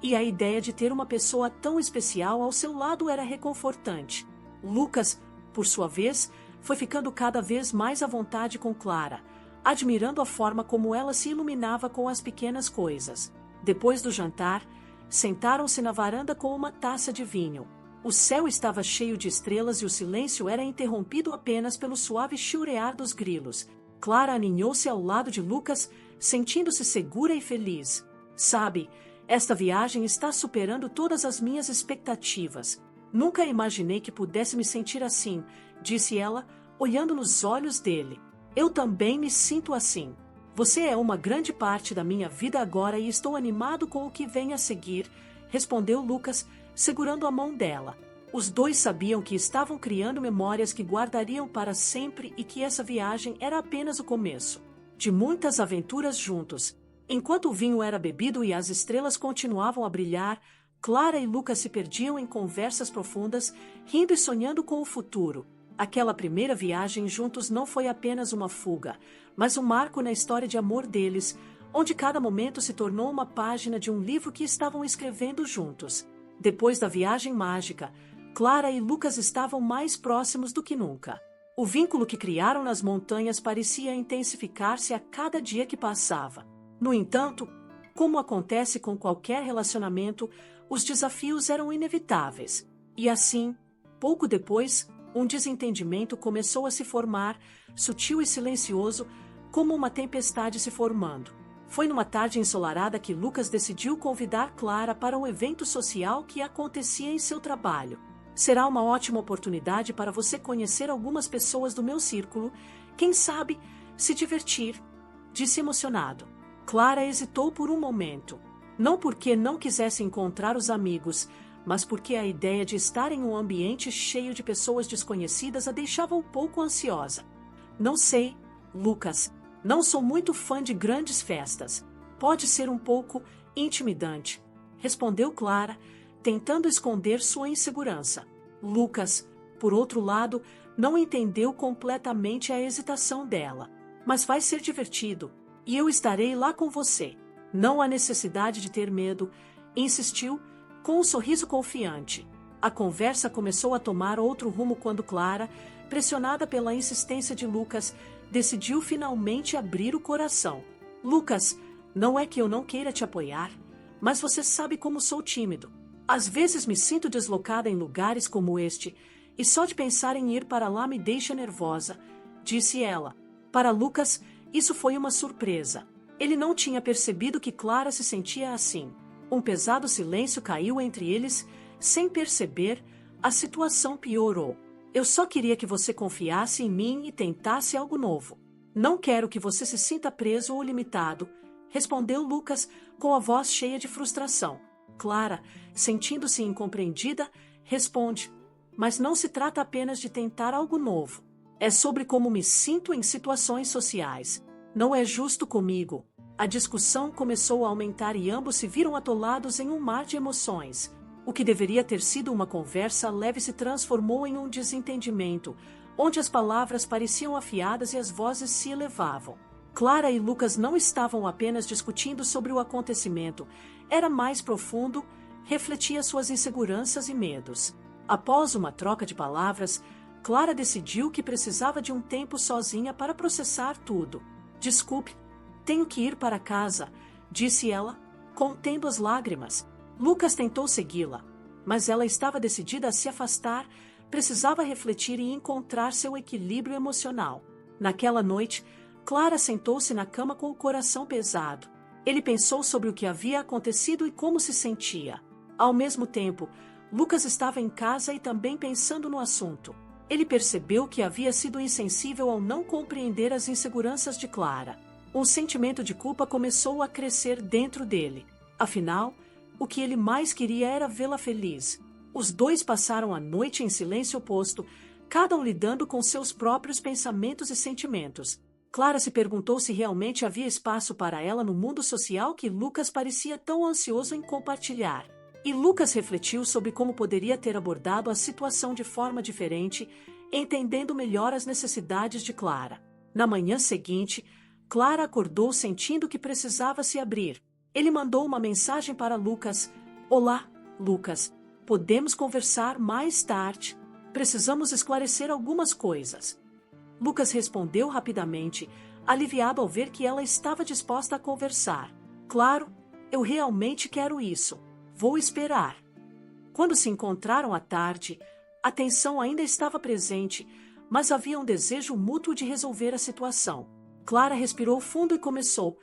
e a ideia de ter uma pessoa tão especial ao seu lado era reconfortante. Lucas, por sua vez, foi ficando cada vez mais à vontade com Clara, admirando a forma como ela se iluminava com as pequenas coisas. Depois do jantar, sentaram-se na varanda com uma taça de vinho. O céu estava cheio de estrelas e o silêncio era interrompido apenas pelo suave chilrear dos grilos. Clara aninhou-se ao lado de Lucas, sentindo-se segura e feliz. "Sabe, esta viagem está superando todas as minhas expectativas. Nunca imaginei que pudesse me sentir assim", disse ela, olhando nos olhos dele. "Eu também me sinto assim. Você é uma grande parte da minha vida agora e estou animado com o que vem a seguir", respondeu Lucas, segurando a mão dela. Os dois sabiam que estavam criando memórias que guardariam para sempre e que essa viagem era apenas o começo de muitas aventuras juntos. Enquanto o vinho era bebido e as estrelas continuavam a brilhar, Clara e Lucas se perdiam em conversas profundas, rindo e sonhando com o futuro. Aquela primeira viagem juntos não foi apenas uma fuga, mas um marco na história de amor deles, onde cada momento se tornou uma página de um livro que estavam escrevendo juntos. Depois da viagem mágica, Clara e Lucas estavam mais próximos do que nunca. O vínculo que criaram nas montanhas parecia intensificar-se a cada dia que passava. No entanto, como acontece com qualquer relacionamento, os desafios eram inevitáveis. E assim, pouco depois, um desentendimento começou a se formar, sutil e silencioso, como uma tempestade se formando. Foi numa tarde ensolarada que Lucas decidiu convidar Clara para um evento social que acontecia em seu trabalho. "Será uma ótima oportunidade para você conhecer algumas pessoas do meu círculo, quem sabe se divertir", disse emocionado. Clara hesitou por um momento. Não porque não quisesse encontrar os amigos, mas porque a ideia de estar em um ambiente cheio de pessoas desconhecidas a deixava um pouco ansiosa. "Não sei, Lucas. Não sou muito fã de grandes festas. Pode ser um pouco intimidante", respondeu Clara, tentando esconder sua insegurança. Lucas, por outro lado, não entendeu completamente a hesitação dela. "Mas vai ser divertido, e eu estarei lá com você. Não há necessidade de ter medo", insistiu, com um sorriso confiante. A conversa começou a tomar outro rumo quando Clara, pressionada pela insistência de Lucas, decidiu finalmente abrir o coração. "Lucas, não é que eu não queira te apoiar, mas você sabe como sou tímido. Às vezes me sinto deslocada em lugares como este, e só de pensar em ir para lá me deixa nervosa", disse ela. Para Lucas, isso foi uma surpresa. Ele não tinha percebido que Clara se sentia assim. Um pesado silêncio caiu entre eles. Sem perceber, a situação piorou. "Eu só queria que você confiasse em mim e tentasse algo novo. Não quero que você se sinta preso ou limitado", respondeu Lucas com a voz cheia de frustração. Clara, sentindo-se incompreendida, responde: "Mas não se trata apenas de tentar algo novo. É sobre como me sinto em situações sociais. Não é justo comigo. A discussão começou a aumentar e ambos se viram atolados em um mar de emoções. O que deveria ter sido uma conversa leve se transformou em um desentendimento, onde as palavras pareciam afiadas e as vozes se elevavam. Clara e Lucas não estavam apenas discutindo sobre o acontecimento, era mais profundo, refletia suas inseguranças e medos. Após uma troca de palavras, Clara decidiu que precisava de um tempo sozinha para processar tudo. Desculpe, tenho que ir para casa, disse ela, contendo as lágrimas. Lucas tentou segui-la, mas ela estava decidida a se afastar, precisava refletir e encontrar seu equilíbrio emocional. Naquela noite, Clara sentou-se na cama com o coração pesado. Ele pensou sobre o que havia acontecido e como se sentia. Ao mesmo tempo, Lucas estava em casa e também pensando no assunto. Ele percebeu que havia sido insensível ao não compreender as inseguranças de Clara. Um sentimento de culpa começou a crescer dentro dele. Afinal, o que ele mais queria era vê-la feliz. Os dois passaram a noite em silêncio oposto, cada um lidando com seus próprios pensamentos e sentimentos. Clara se perguntou se realmente havia espaço para ela no mundo social que Lucas parecia tão ansioso em compartilhar. E Lucas refletiu sobre como poderia ter abordado a situação de forma diferente, entendendo melhor as necessidades de Clara. Na manhã seguinte, Clara acordou sentindo que precisava se abrir. Ele mandou uma mensagem para Lucas. Olá, Lucas. Podemos conversar mais tarde. Precisamos esclarecer algumas coisas. Lucas respondeu rapidamente, aliviado ao ver que ela estava disposta a conversar. Claro, eu realmente quero isso. Vou esperar. Quando se encontraram à tarde, a tensão ainda estava presente, mas havia um desejo mútuo de resolver a situação. Clara respirou fundo e começou.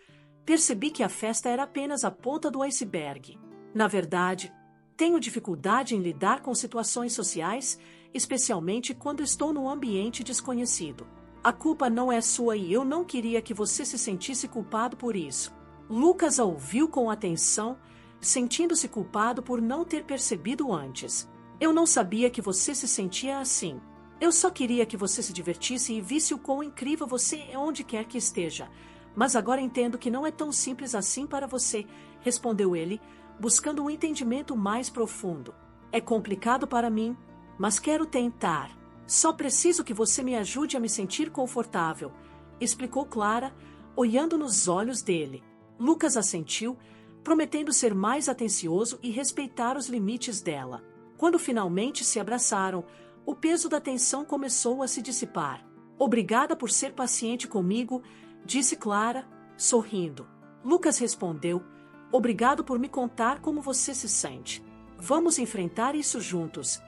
Percebi que a festa era apenas a ponta do iceberg. Na verdade, tenho dificuldade em lidar com situações sociais, especialmente quando estou num ambiente desconhecido. A culpa não é sua e eu não queria que você se sentisse culpado por isso. Lucas a ouviu com atenção, sentindo-se culpado por não ter percebido antes. Eu não sabia que você se sentia assim. Eu só queria que você se divertisse e visse o quão incrível você é onde quer que esteja. Mas agora entendo que não é tão simples assim para você, respondeu ele, buscando um entendimento mais profundo. É complicado para mim, mas quero tentar. Só preciso que você me ajude a me sentir confortável, explicou Clara, olhando nos olhos dele. Lucas assentiu, prometendo ser mais atencioso e respeitar os limites dela. Quando finalmente se abraçaram, o peso da tensão começou a se dissipar. Obrigada por ser paciente comigo, disse Clara, sorrindo. Lucas respondeu, obrigado por me contar como você se sente. Vamos enfrentar isso juntos.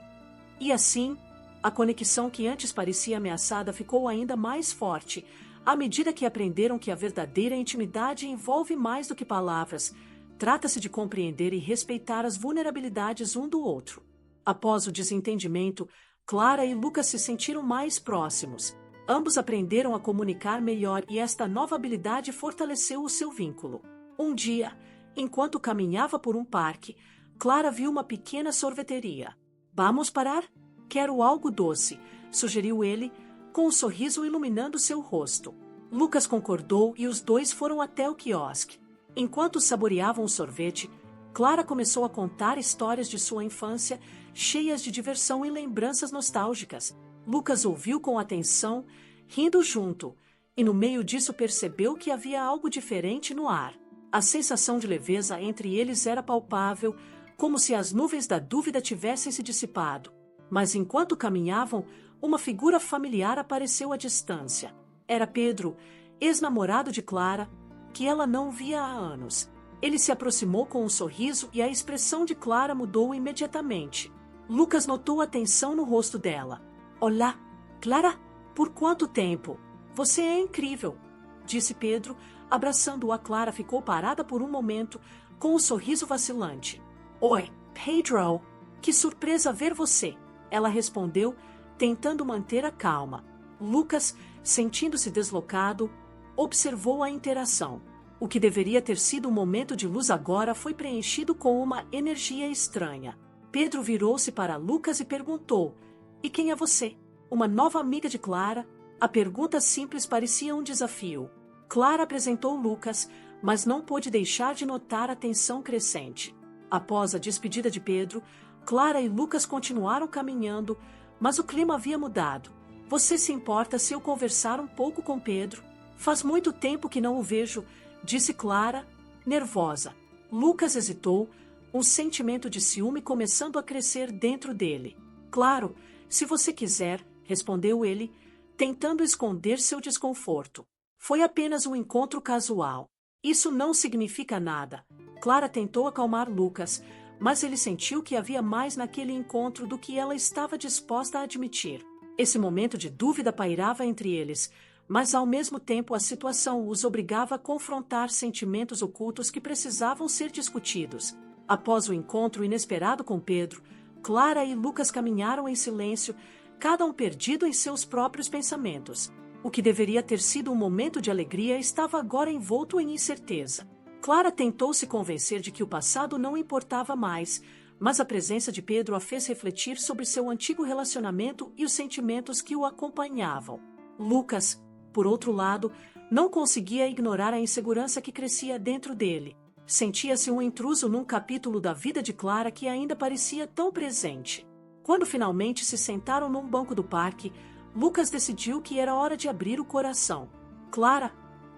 E assim, a conexão que antes parecia ameaçada ficou ainda mais forte, à medida que aprenderam que a verdadeira intimidade envolve mais do que palavras. Trata-se de compreender e respeitar as vulnerabilidades um do outro. Após o desentendimento, Clara e Lucas se sentiram mais próximos. Ambos aprenderam a comunicar melhor e esta nova habilidade fortaleceu o seu vínculo. Um dia, enquanto caminhava por um parque, Clara viu uma pequena sorveteria. Vamos parar? Quero algo doce, sugeriu ele, com um sorriso iluminando seu rosto. Lucas concordou e os dois foram até o quiosque. Enquanto saboreavam o sorvete, Clara começou a contar histórias de sua infância, cheias de diversão e lembranças nostálgicas. Lucas ouviu com atenção, rindo junto, e no meio disso percebeu que havia algo diferente no ar. A sensação de leveza entre eles era palpável, como se as nuvens da dúvida tivessem se dissipado. Mas enquanto caminhavam, uma figura familiar apareceu à distância. Era Pedro, ex-namorado de Clara, que ela não via há anos. Ele se aproximou com um sorriso e a expressão de Clara mudou imediatamente. Lucas notou a tensão no rosto dela. Olá, Clara, por quanto tempo? Você é incrível, disse Pedro, abraçando-a. Clara ficou parada por um momento, com um sorriso vacilante. Oi, Pedro, que surpresa ver você, ela respondeu, tentando manter a calma. Lucas, sentindo-se deslocado, observou a interação. O que deveria ter sido um momento de luz agora foi preenchido com uma energia estranha. Pedro virou-se para Lucas e perguntou, e quem é você? Uma nova amiga de Clara? A pergunta simples parecia um desafio. Clara apresentou Lucas, mas não pôde deixar de notar a tensão crescente. Após a despedida de Pedro, Clara e Lucas continuaram caminhando, mas o clima havia mudado. Você se importa se eu conversar um pouco com Pedro? Faz muito tempo que não o vejo, disse Clara, nervosa. Lucas hesitou, um sentimento de ciúme começando a crescer dentro dele. Claro, se você quiser, respondeu ele, tentando esconder seu desconforto. Foi apenas um encontro casual. Isso não significa nada. Clara tentou acalmar Lucas, mas ele sentiu que havia mais naquele encontro do que ela estava disposta a admitir. Esse momento de dúvida pairava entre eles, mas ao mesmo tempo a situação os obrigava a confrontar sentimentos ocultos que precisavam ser discutidos. Após o encontro inesperado com Pedro, Clara e Lucas caminharam em silêncio, cada um perdido em seus próprios pensamentos. O que deveria ter sido um momento de alegria estava agora envolto em incerteza. Clara tentou se convencer de que o passado não importava mais, mas a presença de Pedro a fez refletir sobre seu antigo relacionamento e os sentimentos que o acompanhavam. Lucas, por outro lado, não conseguia ignorar a insegurança que crescia dentro dele. Sentia-se um intruso num capítulo da vida de Clara que ainda parecia tão presente. Quando finalmente se sentaram num banco do parque, Lucas decidiu que era hora de abrir o coração. Clara,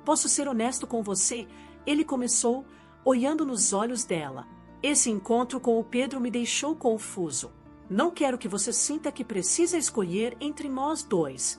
posso ser honesto com você? Ele começou, olhando nos olhos dela. Esse encontro com o Pedro me deixou confuso. Não quero que você sinta que precisa escolher entre nós dois.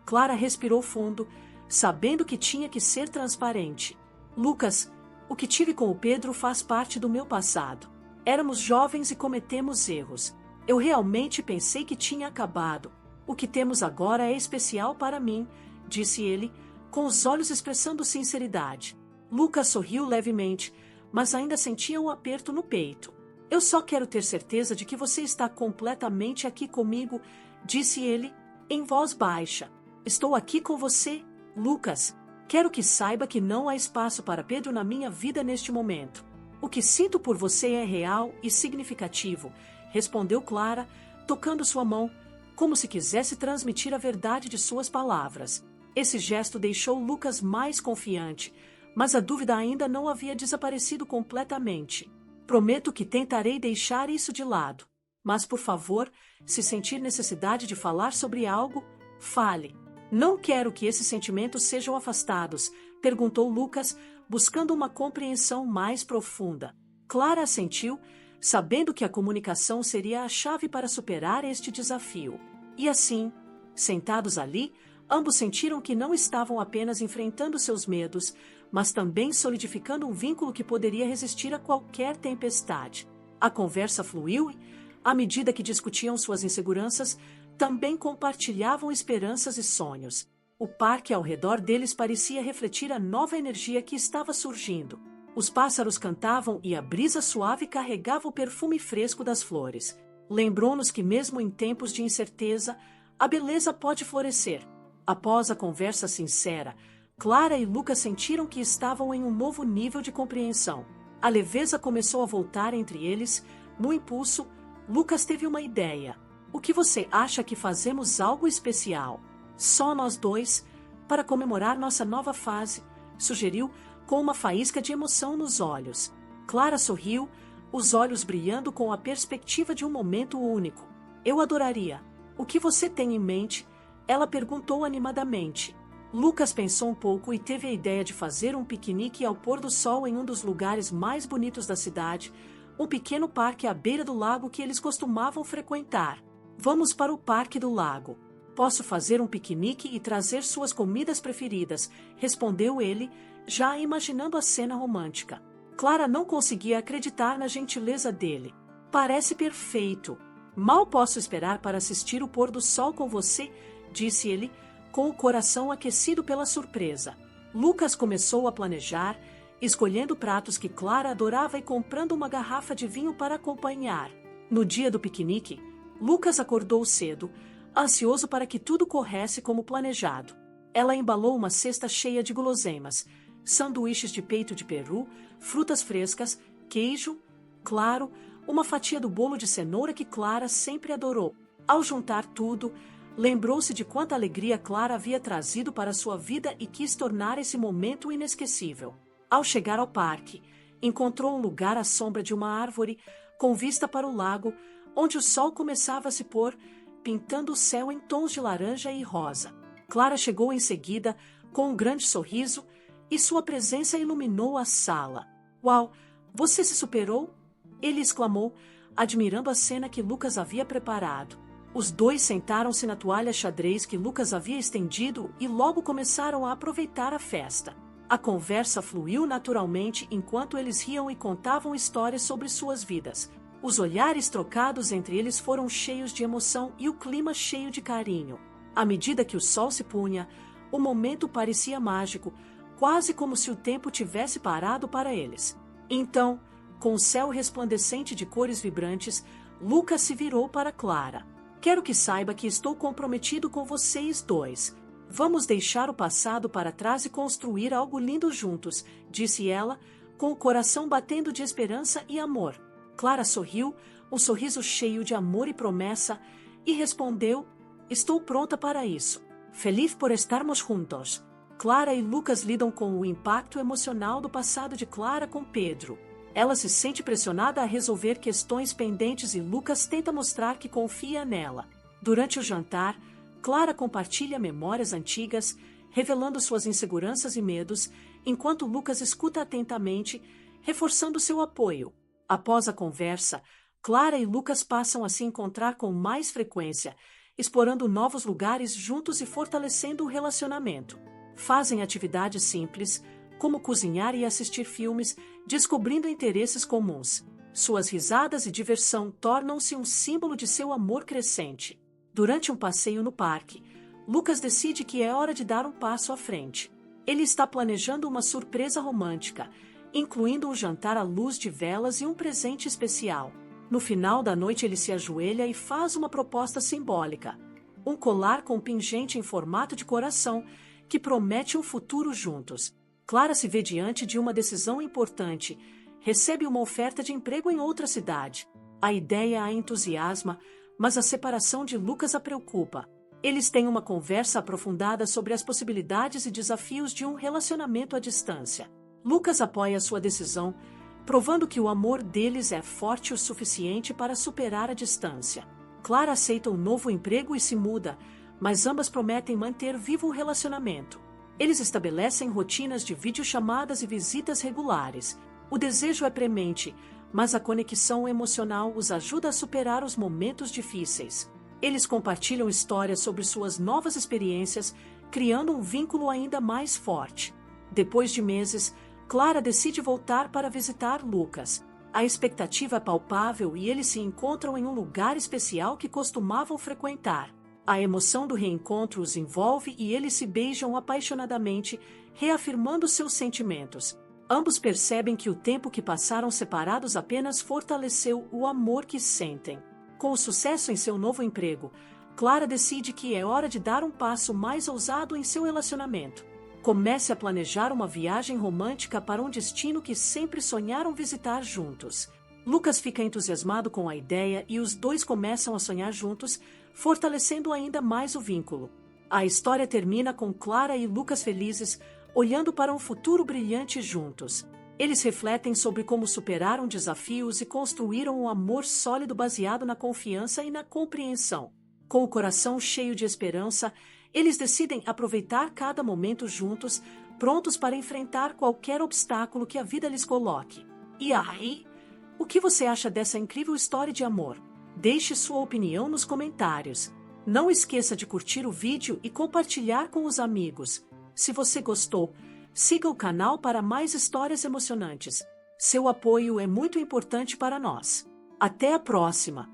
Clara respirou fundo, sabendo que tinha que ser transparente. Lucas, o que tive com o Pedro faz parte do meu passado. Éramos jovens e cometemos erros. Eu realmente pensei que tinha acabado. O que temos agora é especial para mim, disse ele, com os olhos expressando sinceridade. Lucas sorriu levemente, mas ainda sentia um aperto no peito. Eu só quero ter certeza de que você está completamente aqui comigo, disse ele, em voz baixa. Estou aqui com você, Lucas. Quero que saiba que não há espaço para Pedro na minha vida neste momento. O que sinto por você é real e significativo, respondeu Clara, tocando sua mão, como se quisesse transmitir a verdade de suas palavras. Esse gesto deixou Lucas mais confiante, mas a dúvida ainda não havia desaparecido completamente. Prometo que tentarei deixar isso de lado. Mas, por favor, se sentir necessidade de falar sobre algo, fale. Não quero que esses sentimentos sejam afastados, perguntou Lucas, buscando uma compreensão mais profunda. Clara assentiu, sabendo que a comunicação seria a chave para superar este desafio. E assim, sentados ali, ambos sentiram que não estavam apenas enfrentando seus medos, mas também solidificando um vínculo que poderia resistir a qualquer tempestade. A conversa fluiu e, à medida que discutiam suas inseguranças, também compartilhavam esperanças e sonhos. O parque ao redor deles parecia refletir a nova energia que estava surgindo. Os pássaros cantavam e a brisa suave carregava o perfume fresco das flores. Lembrou-nos que mesmo em tempos de incerteza, a beleza pode florescer. Após a conversa sincera, Clara e Lucas sentiram que estavam em um novo nível de compreensão. A leveza começou a voltar entre eles. No impulso, Lucas teve uma ideia. O que você acha que fazemos algo especial? Só nós dois, para comemorar nossa nova fase, sugeriu com uma faísca de emoção nos olhos. Clara sorriu, os olhos brilhando com a perspectiva de um momento único. Eu adoraria. O que você tem em mente? Ela perguntou animadamente. Lucas pensou um pouco e teve a ideia de fazer um piquenique ao pôr do sol em um dos lugares mais bonitos da cidade, um pequeno parque à beira do lago que eles costumavam frequentar. Vamos para o Parque do Lago. Posso fazer um piquenique e trazer suas comidas preferidas, respondeu ele, já imaginando a cena romântica. Clara não conseguia acreditar na gentileza dele. Parece perfeito. Mal posso esperar para assistir o pôr do sol com você, disse ele, com o coração aquecido pela surpresa. Lucas começou a planejar, escolhendo pratos que Clara adorava e comprando uma garrafa de vinho para acompanhar. No dia do piquenique, Lucas acordou cedo, ansioso para que tudo corresse como planejado. Ela embalou uma cesta cheia de guloseimas, sanduíches de peito de peru, frutas frescas, queijo, claro, uma fatia do bolo de cenoura que Clara sempre adorou. Ao juntar tudo, Lembrou-se de quanta alegria Clara havia trazido para sua vida e quis tornar esse momento inesquecível. Ao chegar ao parque, encontrou um lugar à sombra de uma árvore, com vista para o lago, onde o sol começava a se pôr, pintando o céu em tons de laranja e rosa. Clara chegou em seguida, com um grande sorriso, e sua presença iluminou a sala. "Uau! Você se superou?" ele exclamou, admirando a cena que Lucas havia preparado. Os dois sentaram-se na toalha xadrez que Lucas havia estendido e logo começaram a aproveitar a festa. A conversa fluiu naturalmente enquanto eles riam e contavam histórias sobre suas vidas. Os olhares trocados entre eles foram cheios de emoção e o clima cheio de carinho. À medida que o sol se punha, o momento parecia mágico, quase como se o tempo tivesse parado para eles. Então, com o céu resplandecente de cores vibrantes, Lucas se virou para Clara. "Quero que saiba que estou comprometido com vocês dois. Vamos deixar o passado para trás e construir algo lindo juntos", disse ela, com o coração batendo de esperança e amor. Clara sorriu, um sorriso cheio de amor e promessa, e respondeu: "Estou pronta para isso. Feliz por estarmos juntos." Clara e Lucas lidam com o impacto emocional do passado de Clara com Pedro. Ela se sente pressionada a resolver questões pendentes e Lucas tenta mostrar que confia nela. Durante o jantar, Clara compartilha memórias antigas, revelando suas inseguranças e medos, enquanto Lucas escuta atentamente, reforçando seu apoio. Após a conversa, Clara e Lucas passam a se encontrar com mais frequência, explorando novos lugares juntos e fortalecendo o relacionamento. Fazem atividades simples, como cozinhar e assistir filmes, descobrindo interesses comuns. Suas risadas e diversão tornam-se um símbolo de seu amor crescente. Durante um passeio no parque, Lucas decide que é hora de dar um passo à frente. Ele está planejando uma surpresa romântica, incluindo um jantar à luz de velas e um presente especial. No final da noite ele se ajoelha e faz uma proposta simbólica. Um colar com pingente em formato de coração, que promete um futuro juntos. Clara se vê diante de uma decisão importante. Recebe uma oferta de emprego em outra cidade. A ideia a entusiasma, mas a separação de Lucas a preocupa. Eles têm uma conversa aprofundada sobre as possibilidades e desafios de um relacionamento à distância. Lucas apoia sua decisão, provando que o amor deles é forte o suficiente para superar a distância. Clara aceita um novo emprego e se muda, mas ambas prometem manter vivo o relacionamento. Eles estabelecem rotinas de videochamadas e visitas regulares. O desejo é premente, mas a conexão emocional os ajuda a superar os momentos difíceis. Eles compartilham histórias sobre suas novas experiências, criando um vínculo ainda mais forte. Depois de meses, Clara decide voltar para visitar Lucas. A expectativa é palpável e eles se encontram em um lugar especial que costumavam frequentar. A emoção do reencontro os envolve e eles se beijam apaixonadamente, reafirmando seus sentimentos. Ambos percebem que o tempo que passaram separados apenas fortaleceu o amor que sentem. Com o sucesso em seu novo emprego, Clara decide que é hora de dar um passo mais ousado em seu relacionamento. Comece a planejar uma viagem romântica para um destino que sempre sonharam visitar juntos. Lucas fica entusiasmado com a ideia e os dois começam a sonhar juntos, fortalecendo ainda mais o vínculo. A história termina com Clara e Lucas felizes, olhando para um futuro brilhante juntos. Eles refletem sobre como superaram desafios e construíram um amor sólido baseado na confiança e na compreensão. Com o coração cheio de esperança, eles decidem aproveitar cada momento juntos, prontos para enfrentar qualquer obstáculo que a vida lhes coloque. E aí, o que você acha dessa incrível história de amor? Deixe sua opinião nos comentários. Não esqueça de curtir o vídeo e compartilhar com os amigos. Se você gostou, siga o canal para mais histórias emocionantes. Seu apoio é muito importante para nós. Até a próxima!